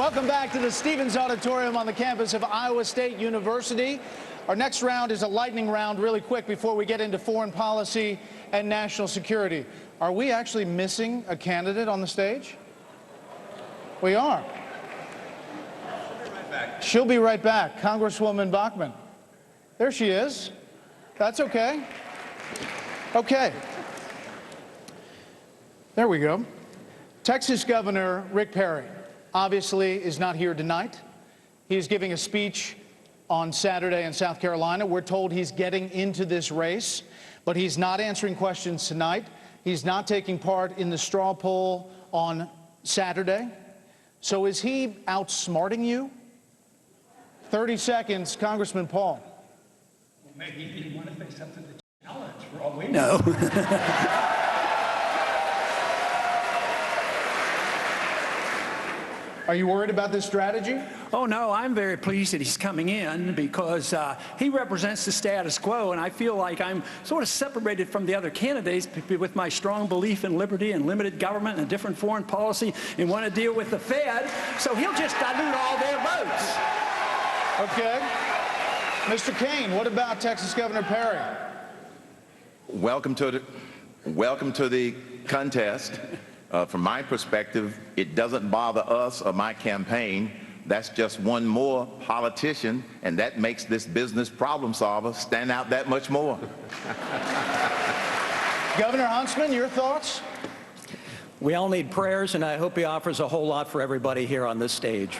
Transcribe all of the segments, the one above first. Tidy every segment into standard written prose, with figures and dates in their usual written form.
Welcome back to the Stevens Auditorium on the campus of Iowa State University. Our next round is a lightning round really quick before we get into foreign policy and national security. Are we actually missing a candidate on the stage? We are. She'll be right back. Congresswoman Bachmann. There she is. That's okay. Okay. There we go. Texas Governor Rick Perry obviously is not here tonight. He is giving a speech on Saturday in South Carolina. We're told he's getting into this race, but he's not answering questions tonight. He's not taking part in the straw poll on Saturday. So is he outsmarting you? 30 seconds, Congressman Paul. Well, maybe he didn't want to face up to the challenge for all we know. Are you worried about this strategy? Oh, no, I'm very pleased that he's coming in because he represents the status quo, and I feel like I'm sort of separated from the other candidates with my strong belief in liberty and limited government and a different foreign policy and want to deal with the Fed, so he'll just dilute all their votes. Okay. Mr. Cain, what about Texas Governor Perry? Welcome to the contest. From my perspective, it doesn't bother us or my campaign. That's just one more politician, and that makes this business problem solver stand out that much more. Governor Huntsman, your thoughts? We all need prayers, and I hope he offers a whole lot for everybody here on this stage.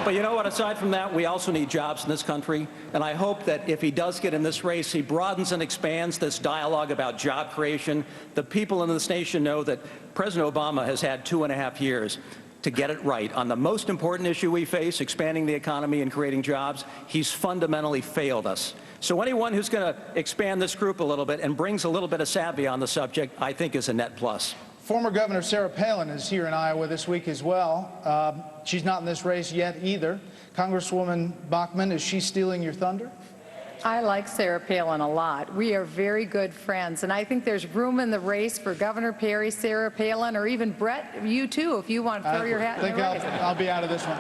But you know what, aside from that, we also need jobs in this country, and I hope that if he does get in this race, he broadens and expands this dialogue about job creation. The people in this nation know that President Obama has had 2.5 years to get it right. On the most important issue we face, expanding the economy and creating jobs, he's fundamentally failed us. So anyone who's going to expand this group a little bit and brings a little bit of savvy on the subject, I think is a net plus. Former Governor Sarah Palin is here in Iowa this week as well. She's not in this race yet either. Congresswoman Bachmann, is she stealing your thunder? I like Sarah Palin a lot. We are very good friends, and I think there's room in the race for Governor Perry, Sarah Palin, or even Brett, you too, if you want to throw your hat in the race. I'll be out of this one.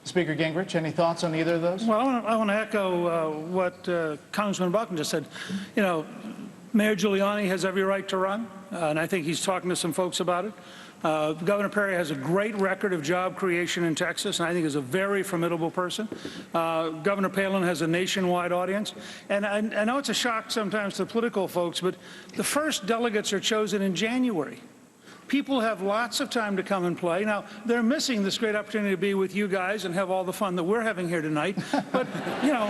Speaker Gingrich, any thoughts on either of those? Well, I want to echo what Congressman Bachmann just said. You know, Mayor Giuliani has every right to run, and I think he's talking to some folks about it. Governor Perry has a great record of job creation in Texas, and I think is a very formidable person. Governor Palin has a nationwide audience. And I know it's a shock sometimes to political folks, but the first delegates are chosen in January. People have lots of time to come and play. Now, they're missing this great opportunity to be with you guys and have all the fun that we're having here tonight. But, you know,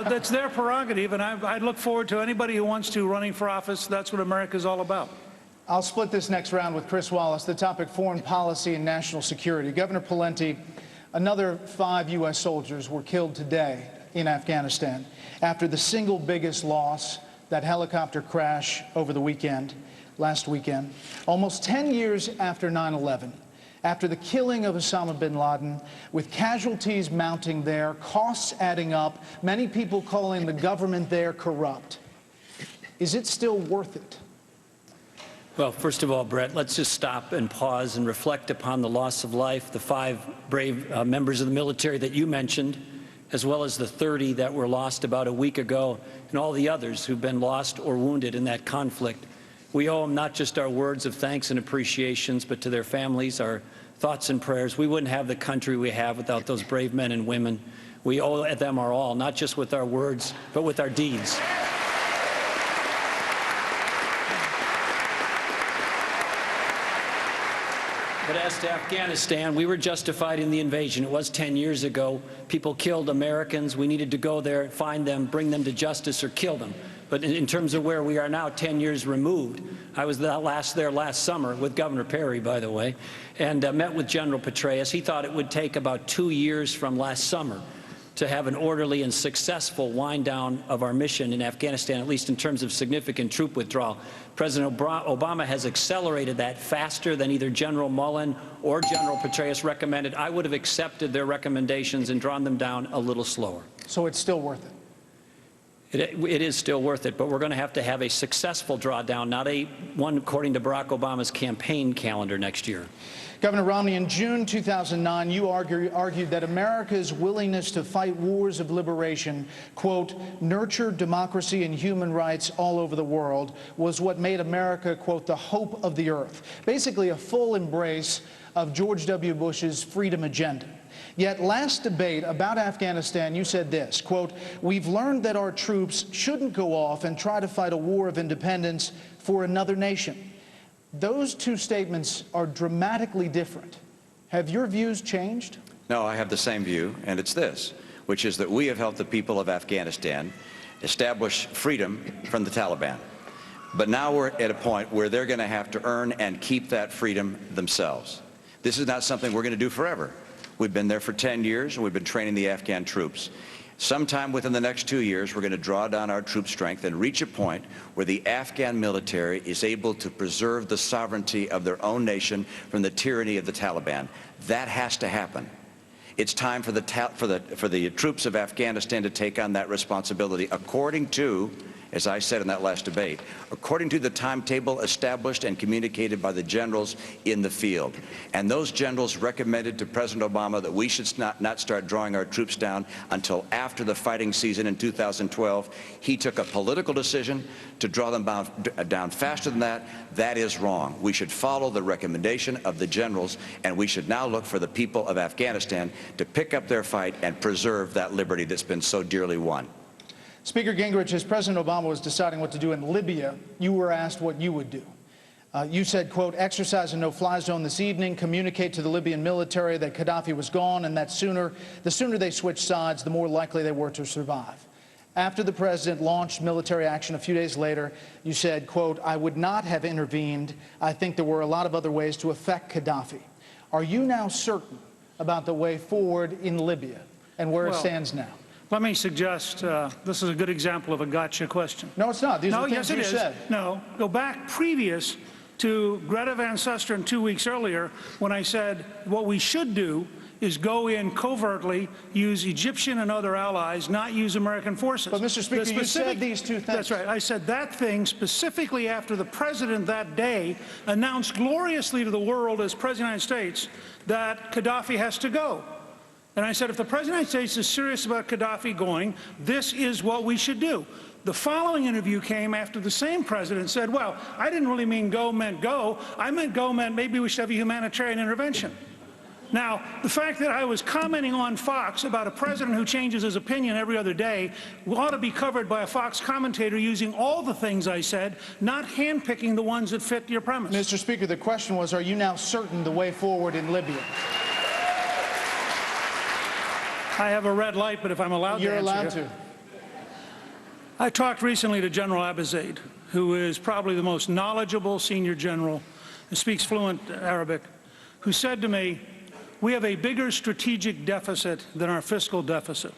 that's their prerogative, and I look forward to anybody who wants to running for office. That's what America's all about. I'll split this next round with Chris Wallace, the topic foreign policy and national security. Governor Pawlenty, another 5 U.S. soldiers were killed today in Afghanistan after the single biggest loss, that helicopter crash over the weekend. Last weekend, almost 10 years after 9/11, after the killing of Osama bin Laden, with casualties mounting there, costs adding up, many people calling the government there corrupt. Is it still worth it? Well, first of all, Brett, let's just stop and pause and reflect upon the loss of life, the 5 brave members of the military that you mentioned, as well as the 30 that were lost about a week ago, and all the others who've been lost or wounded in that conflict. We owe them not just our words of thanks and appreciations, but to their families, our thoughts and prayers. We wouldn't have the country we have without those brave men and women. We owe them our all, not just with our words, but with our deeds. But as to Afghanistan, we were justified in the invasion. It was 10 years ago. People killed Americans. We needed to go there, find them, bring them to justice, or kill them. But in terms of where we are now, 10 years removed, I was there last summer with Governor Perry, by the way, and met with General Petraeus. He thought it would take about 2 years from last summer to have an orderly and successful wind down of our mission in Afghanistan, at least in terms of significant troop withdrawal. President Obama has accelerated that faster than either General Mullen or General Petraeus recommended. I would have accepted their recommendations and drawn them down a little slower. So it's still worth it? It is still worth it, but we're going to have a successful drawdown, not one according to Barack Obama's campaign calendar next year. Governor Romney, in June 2009, you argued that America's willingness to fight wars of liberation, quote, nurture democracy and human rights all over the world, was what made America, quote, the hope of the earth. Basically a full embrace of George W. Bush's freedom agenda. Yet last debate about Afghanistan, you said this, quote, we've learned that our troops shouldn't go off and try to fight a war of independence for another nation. Those two statements are dramatically different. Have your views changed? No, I have the same view, and it's this, which is that we have helped the people of Afghanistan establish freedom from the Taliban. But now we're at a point where they're going to have to earn and keep that freedom themselves. This is not something we're going to do forever. We've been there for 10 years, and we've been training the Afghan troops. Sometime within the next 2 years, we're going to draw down our troop strength and reach a point where the Afghan military is able to preserve the sovereignty of their own nation from the tyranny of the Taliban. That has to happen. It's time for the troops of Afghanistan to take on that responsibility according to, as I said in that last debate, according to the timetable established and communicated by the generals in the field. And those generals recommended to President Obama that we should not start drawing our troops down until after the fighting season in 2012. He took a political decision to draw them down faster than that. That is wrong. We should follow the recommendation of the generals, and we should now look for the people of Afghanistan to pick up their fight and preserve that liberty that's been so dearly won. Speaker Gingrich, as President Obama was deciding what to do in Libya, you were asked what you would do. You said, quote, exercise a no-fly zone this evening, communicate to the Libyan military that Gaddafi was gone and that the sooner they switched sides, the more likely they were to survive. After the president launched military action a few days later, you said, quote, I would not have intervened. I think there were a lot of other ways to affect Gaddafi. Are you now certain about the way forward in Libya and where it stands now? Let me suggest this is a good example of a gotcha question. No, it's not. These are things you said. No, go back previous to Greta Van Susteren 2 weeks earlier when I said what we should do is go in covertly, use Egyptian and other allies, not use American forces. But, Mr. Speaker, you said these two things. That's right. I said that thing specifically after the president that day announced gloriously to the world as President of the United States that Gaddafi has to go. And I said, if the President of the United States is serious about Gaddafi going, this is what we should do. The following interview came after the same president said, well, I didn't really mean go meant go. I meant go meant maybe we should have a humanitarian intervention. Now, the fact that I was commenting on Fox about a president who changes his opinion every other day ought to be covered by a Fox commentator using all the things I said, not handpicking the ones that fit your premise. Mr. Speaker, the question was, are you now certain the way forward in Libya? I have a red light, but if I'm allowed to answer. You're allowed to. I talked recently to General Abizaid, who is probably the most knowledgeable senior general who speaks fluent Arabic, who said to me, we have a bigger strategic deficit than our fiscal deficit.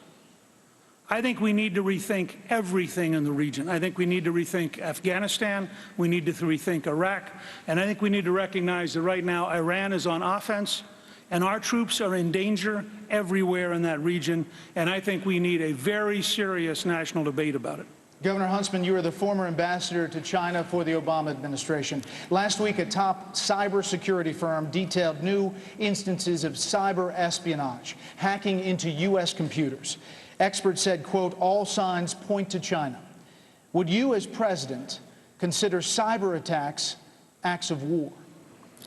I think we need to rethink everything in the region. I think we need to rethink Afghanistan, we need to rethink Iraq, and I think we need to recognize that right now Iran is on offense, and our troops are in danger everywhere in that region, and I think we need a very serious national debate about it. Governor Huntsman, you are the former ambassador to China for the Obama administration. Last week, a top cybersecurity firm detailed new instances of cyber espionage, hacking into U.S. computers. Experts said, quote, all signs point to China. Would you, as president, consider cyber attacks acts of war?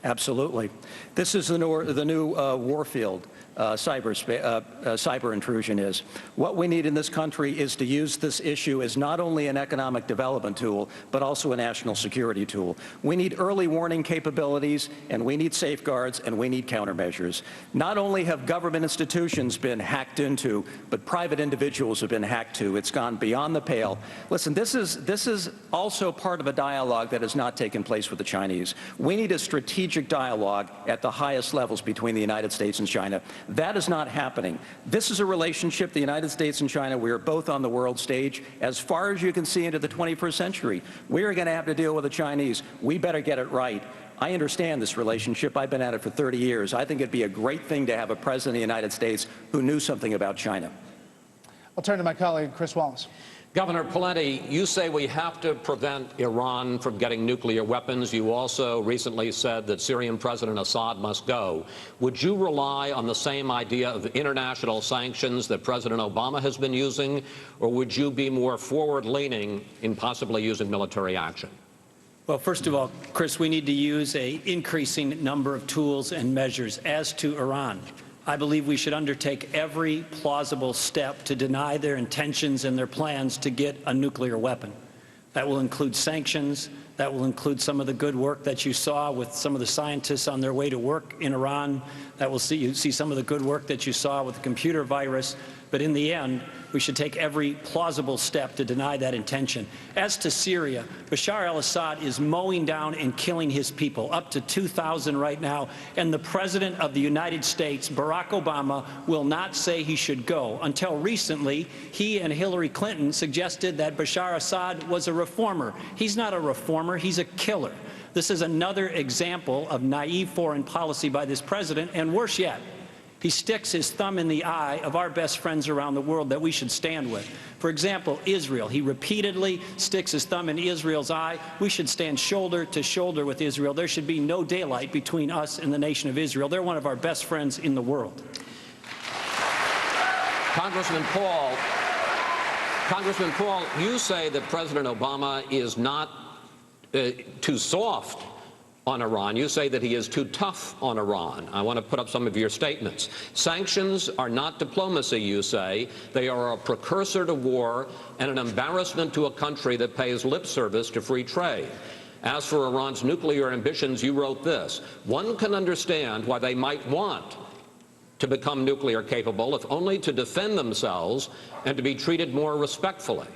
Absolutely. This is the new war field. Cyber intrusion is. What we need in this country is to use this issue as not only an economic development tool, but also a national security tool. We need early warning capabilities, and we need safeguards, and we need countermeasures. Not only have government institutions been hacked into, but private individuals have been hacked to. It's gone beyond the pale. Listen, this is also part of a dialogue that has not taken place with the Chinese. We need a strategic dialogue at the highest levels between the United States and China. That is not happening. This is a relationship, the United States and China, we are both on the world stage. As far as you can see into the 21st century, we are going to have to deal with the Chinese. We better get it right. I understand this relationship. I've been at it for 30 years. I think it'd be a great thing to have a president of the United States who knew something about China. I'll turn to my colleague, Chris Wallace. Governor Pawlenty, you say we have to prevent Iran from getting nuclear weapons. You also recently said that Syrian President Assad must go. Would you rely on the same idea of international sanctions that President Obama has been using, or would you be more forward-leaning in possibly using military action? Well, first of all, Chris, we need to use an increasing number of tools and measures. As to Iran, I believe we should undertake every plausible step to deny their intentions and their plans to get a nuclear weapon. That will include sanctions. That will include some of the good work that you saw with some of the scientists on their way to work in Iran. That will see some of the good work that you saw with the computer virus. But in the end, we should take every plausible step to deny that intention. As to Syria, Bashar al-Assad is mowing down and killing his people, up to 2,000 right now, and the President of the United States, Barack Obama, will not say he should go. Until recently, he and Hillary Clinton suggested that Bashar Assad was a reformer. He's not a reformer, he's a killer. This is another example of naive foreign policy by this president, and worse yet, he sticks his thumb in the eye of our best friends around the world that we should stand with. For example, Israel. He repeatedly sticks his thumb in Israel's eye. We should stand shoulder to shoulder with Israel. There should be no daylight between us and the nation of Israel. They're one of our best friends in the world. Congressman Paul, you say that President Obama is not too soft on Iran. You say that he is too tough on Iran. I want to put up some of your statements. Sanctions are not diplomacy, you say. They are a precursor to war and an embarrassment to a country that pays lip service to free trade. As for Iran's nuclear ambitions, you wrote this: one can understand why they might want to become nuclear capable, if only to defend themselves and to be treated more respectfully.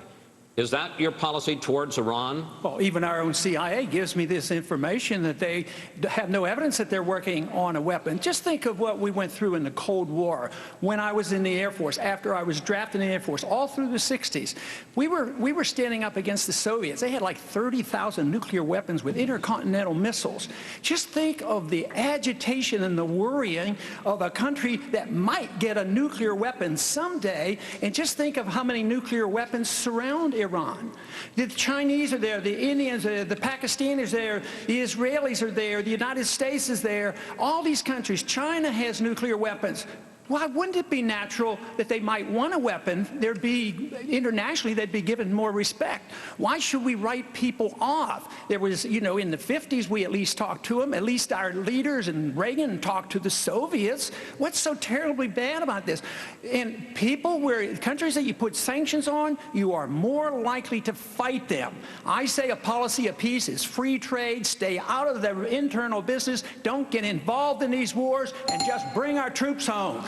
Is that your policy towards Iran? Well, even our own CIA gives me this information that they have no evidence that they're working on a weapon. Just think of what we went through in the Cold War. When I was in the Air Force, after I was drafted in the Air Force, all through the 60s, we were standing up against the Soviets. They had like 30,000 nuclear weapons with intercontinental missiles. Just think of the agitation and the worrying of a country that might get a nuclear weapon someday, and just think of how many nuclear weapons surround Iran. The Chinese are there, the Indians are there, the Pakistanis are there, the Israelis are there, the United States is there. All these countries. China has nuclear weapons. Why wouldn't it be natural that they might want a weapon? There'd be, internationally, they'd be given more respect. Why should we write people off? There was, you know, in the 50s, we at least talked to them. At least our leaders and Reagan talked to the Soviets. What's so terribly bad about this? And people, countries that you put sanctions on, you are more likely to fight them. I say a policy of peace is free trade, stay out of their internal business, don't get involved in these wars, and just bring our troops home.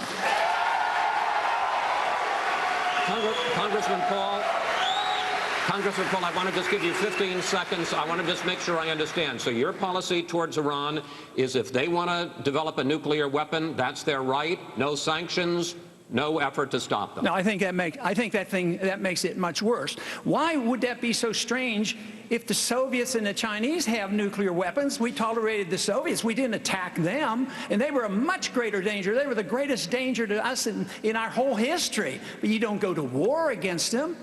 Congressman Paul, I want to just give you 15 seconds. I want to just make sure I understand. So your policy towards Iran is if they want to develop a nuclear weapon, that's their right, no sanctions, no effort to stop them. No, I think that makes it much worse. Why would that be so strange? If the Soviets and the Chinese have nuclear weapons, we tolerated the Soviets. We didn't attack them, and they were a much greater danger. They were the greatest danger to us in our whole history. But you don't go to war against them.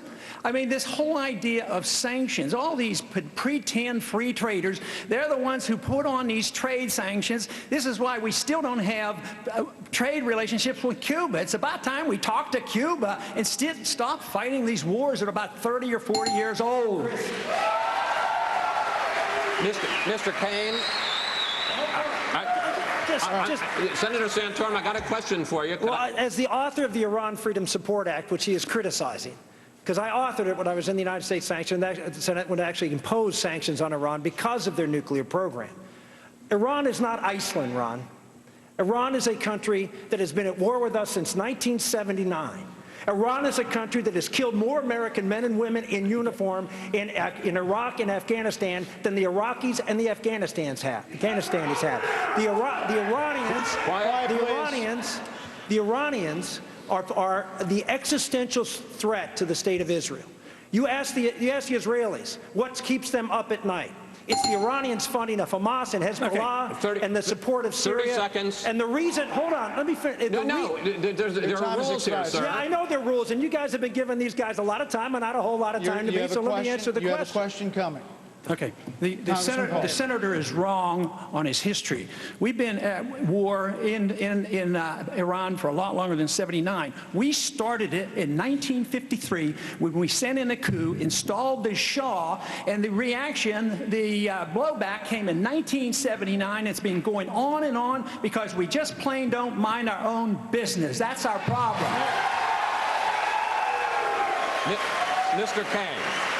I mean, this whole idea of sanctions, all these pretend free traders, they're the ones who put on these trade sanctions. This is why we still don't have trade relationships with Cuba. It's about time we talk to Cuba and stop fighting these wars that are about 30 or 40 years old. Mr. Cain, Senator Santorum, I got a question for you. Well, as the author of the Iran Freedom Support Act, which he is criticizing, because I authored it when I was in the United States the Senate would actually impose sanctions on Iran because of their nuclear program. Iran is not Iceland, Ron. Iran is a country that has been at war with us since 1979. Iran is a country that has killed more American men and women in uniform in Iraq and Afghanistan than the Iraqis and the Afghanistan has had. The Iranians are the existential threat to the state of Israel. You ask the Israelis, what keeps them up at night? It's the Iranians funding of Hamas and Hezbollah and the support of Syria. 30 seconds. And the reason, hold on, let me finish. No, there are rules here, sir. Yeah, I know there are rules, and you guys have been giving these guys a lot of time and not a whole lot of time to me, so let me answer the You question. have a question coming. Okay. The senator is wrong on his history. We've been at war in Iran for a lot longer than 79. We started it in 1953 when we sent in a coup, installed the Shah, and the reaction, the blowback came in 1979. It's been going on and on because we just plain don't mind our own business. That's our problem. Mr. Cain.